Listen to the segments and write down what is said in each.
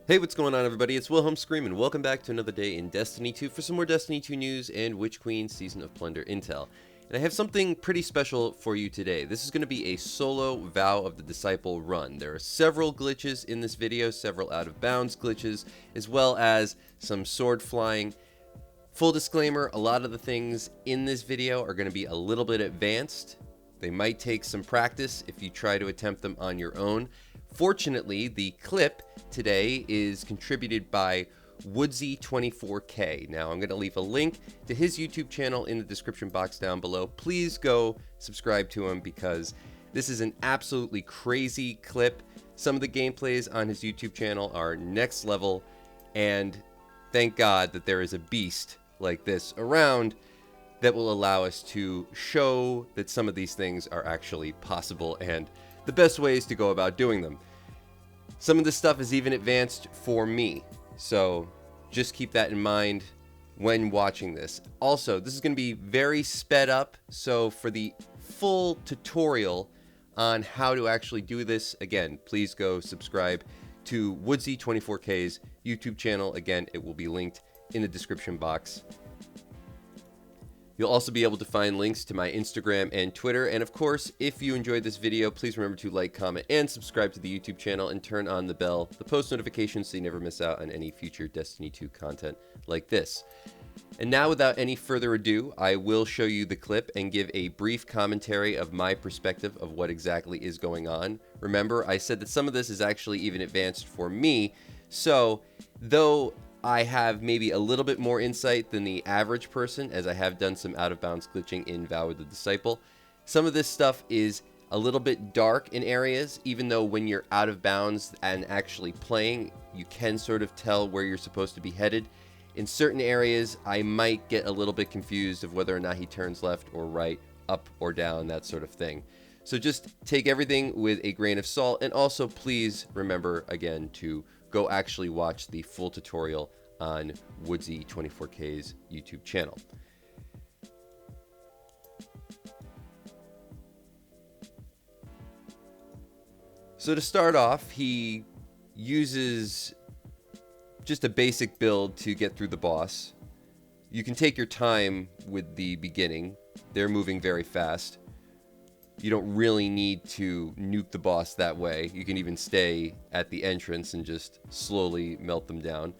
Hey, what's going on, everybody? It's Wilhelm Screamin'. Welcome back to another day in Destiny 2 for some more Destiny 2 news and Witch Queen Season of Plunder intel. And I have something pretty special for you today. This is going to be a solo Vow of the Disciple run. There are several glitches in this video, several out-of-bounds glitches, as well as some sword flying. Full disclaimer, a lot of the things in this video are going to be a little bit advanced. They might take some practice if you try to attempt them on your own. Fortunately, the clip today is contributed by Woodsy24K. Now, I'm going to leave a link to his YouTube channel in the description box down below. Please go subscribe to him because this is an absolutely crazy clip. Some of the gameplays on his YouTube channel are next level, and thank God that there is a beast like this around that will allow us to show that some of these things are actually possible and the best ways to go about doing them. Some of this stuff is even advanced for me, so just keep that in mind when watching this. Also, this is going to be very sped up, so for the full tutorial on how to actually do this, again, please go subscribe to Woodsy24K's YouTube channel. Again, it will be linked in the description box. You'll also be able to find links to my Instagram and Twitter. And of course, if you enjoyed this video, please remember to like, comment, and subscribe to the YouTube channel and turn on the bell, the post notifications, so you never miss out on any future Destiny 2 content like this. And now, without any further ado, I will show you the clip and give a brief commentary of my perspective of what exactly is going on. Remember, I said that some of this is actually even advanced for me, so though I have maybe a little bit more insight than the average person, as I have done some out-of-bounds glitching in Vow of the Disciple, some of this stuff is a little bit dark in areas, even though when you're out of bounds and actually playing, you can sort of tell where you're supposed to be headed. In certain areas, I might get a little bit confused of whether or not he turns left or right, up or down, that sort of thing. So just take everything with a grain of salt, and also please remember, again, to go actually watch the full tutorial on Woodsy24K's YouTube channel. So to start off, he uses just a basic build to get through the boss. You can take your time with the beginning. They're moving very fast. You don't really need to nuke the boss that way. You can even stay at the entrance and just slowly melt them down.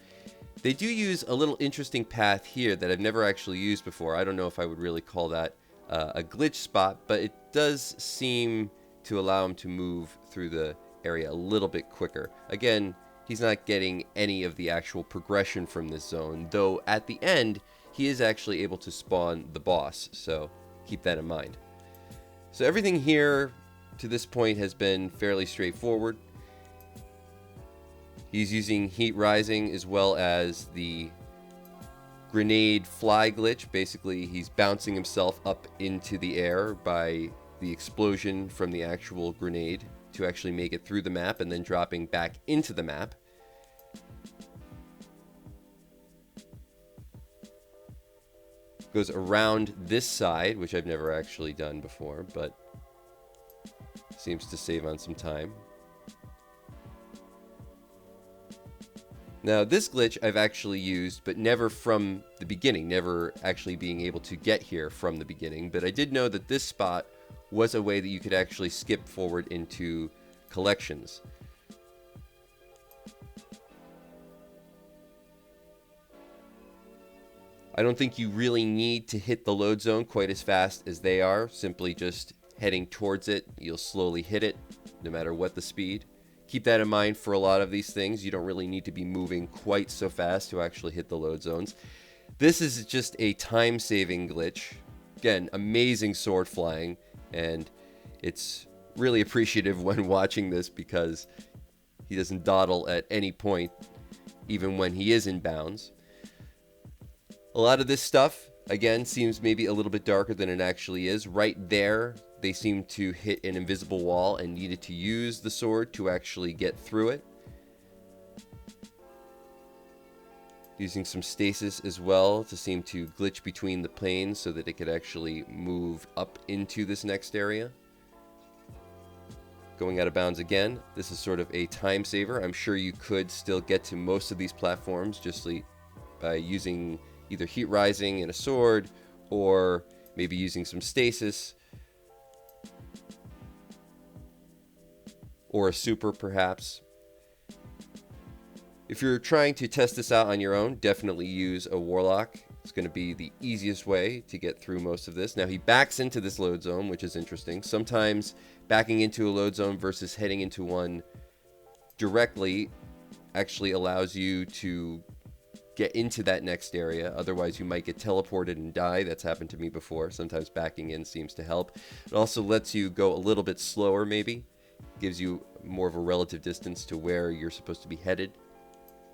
They do use a little interesting path here that I've never actually used before. I don't know if I would really call that a glitch spot, but it does seem to allow him to move through the area a little bit quicker. Again, he's not getting any of the actual progression from this zone, though at the end, he is actually able to spawn the boss, so keep that in mind. So everything here to this point has been fairly straightforward. He's using heat rising as well as the grenade fly glitch. Basically, he's bouncing himself up into the air by the explosion from the actual grenade to actually make it through the map and then dropping back into the map. Goes around this side, which I've never actually done before, but seems to save on some time. Now, this glitch I've actually used, but never from the beginning, never actually being able to get here from the beginning, but I did know that this spot was a way that you could actually skip forward into collections. I don't think you really need to hit the load zone quite as fast as they are. Simply just heading towards it, you'll slowly hit it, no matter what the speed. Keep that in mind for a lot of these things. You don't really need to be moving quite so fast to actually hit the load zones. This is just a time-saving glitch. Again, amazing sword flying, and it's really appreciative when watching this because he doesn't dawdle at any point, even when he is in bounds. A lot of this stuff, again, seems maybe a little bit darker than it actually is. Right there, they seem to hit an invisible wall and needed to use the sword to actually get through it. Using some stasis as well to seem to glitch between the planes so that it could actually move up into this next area. Going out of bounds again. This is sort of a time saver. I'm sure you could still get to most of these platforms just by using either heat rising in a sword or maybe using some stasis or a super perhaps. If you're trying to test this out on your own, definitely use a warlock. It's going to be the easiest way to get through most of this. Now he backs into this load zone, which is interesting. Sometimes backing into a load zone versus heading into one directly actually allows you to get into that next area. Otherwise you might get teleported and die. That's happened to me before. Sometimes backing in seems to help. It also lets you go a little bit slower maybe. Gives you more of a relative distance to where you're supposed to be headed,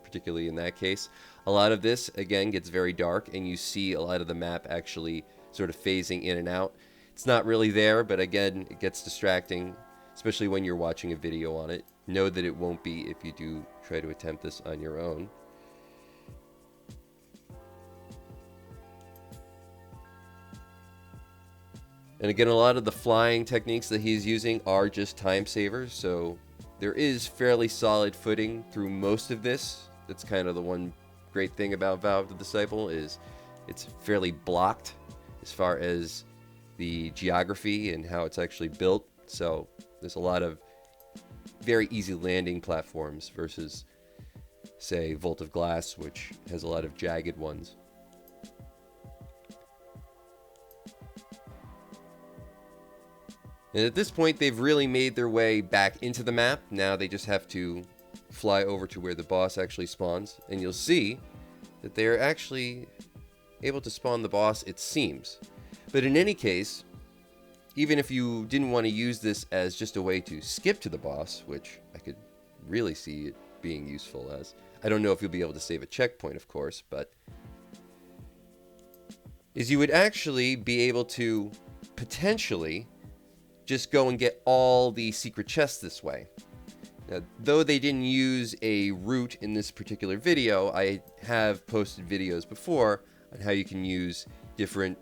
particularly in that case. A lot of this, again, gets very dark, and you see a lot of the map actually sort of phasing in and out. It's not really there, but again, it gets distracting, especially when you're watching a video on it. Know that it won't be if you do try to attempt this on your own. And again, a lot of the flying techniques that he's using are just time savers, so there is fairly solid footing through most of this. That's kind of the one great thing about VOW the Disciple, is it's fairly blocked as far as the geography and how it's actually built. So there's a lot of very easy landing platforms versus, say, Vault of Glass, which has a lot of jagged ones. And at this point, they've really made their way back into the map. Now they just have to fly over to where the boss actually spawns. And you'll see that they are actually able to spawn the boss, it seems. But in any case, even if you didn't want to use this as just a way to skip to the boss, which I could really see it being useful as. I don't know if you'll be able to save a checkpoint, of course, but is you would actually be able to potentially just go and get all the secret chests this way. Now, though they didn't use a route in this particular video, I have posted videos before on how you can use different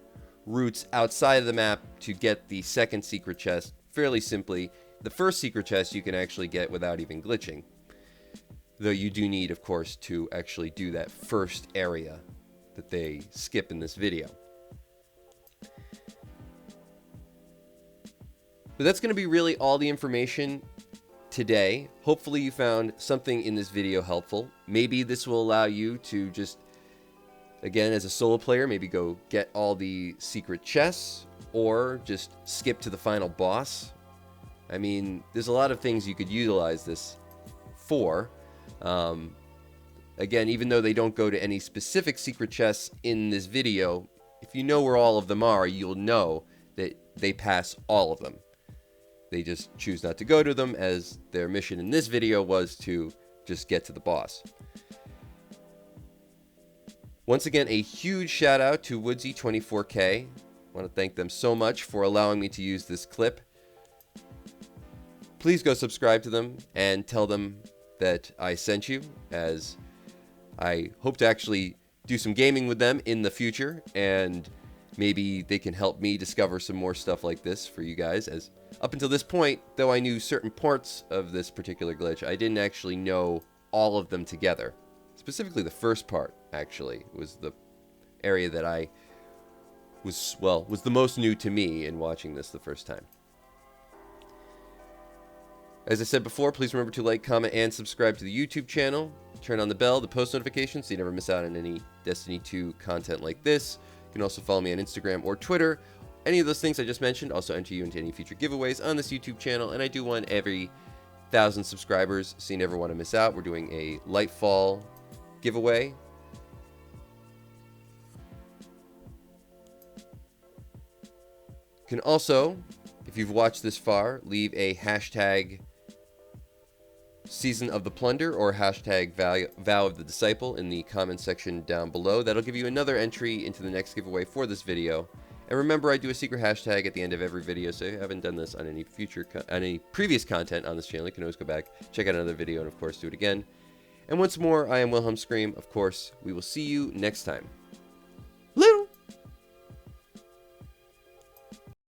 routes outside of the map to get the second secret chest fairly simply. The first secret chest you can actually get without even glitching, though you do need, of course, to actually do that first area that they skip in this video. But that's going to be really all the information today. Hopefully you found something in this video helpful. Maybe this will allow you to just, again, as a solo player, maybe go get all the secret chests or just skip to the final boss. I mean, there's a lot of things you could utilize this for. Again, even though they don't go to any specific secret chests in this video, if you know where all of them are, you'll know that they pass all of them. They just choose not to go to them, as their mission in this video was to just get to the boss. Once again, a huge shout out to Woodsy24K. I want to thank them so much for allowing me to use this clip. Please go subscribe to them and tell them that I sent you, as I hope to actually do some gaming with them in the future, and maybe they can help me discover some more stuff like this for you guys, as up until this point, though I knew certain parts of this particular glitch, I didn't actually know all of them together. Specifically the first part, actually, was the area that I was the most new to me in watching this the first time. As I said before, please remember to like, comment, and subscribe to the YouTube channel. Turn on the bell, the post notifications, so you never miss out on any Destiny 2 content like this. You can also follow me on Instagram or Twitter. Any of those things I just mentioned also enter you into any future giveaways on this YouTube channel, and I do one every 1,000 subscribers, so you never want to miss out. We're doing a Lightfall giveaway. You can also, if you've watched this far, leave a hashtag Season of the Plunder or hashtag Vow of the Disciple in the comment section down below. That'll give you another entry into the next giveaway for this video. And remember, I do a secret hashtag at the end of every video, so if you haven't done this on any previous content on this channel, you can always go back, check out another video, and of course do it again. And once more, I am Wilhelm Scream. Of course, we will see you next time.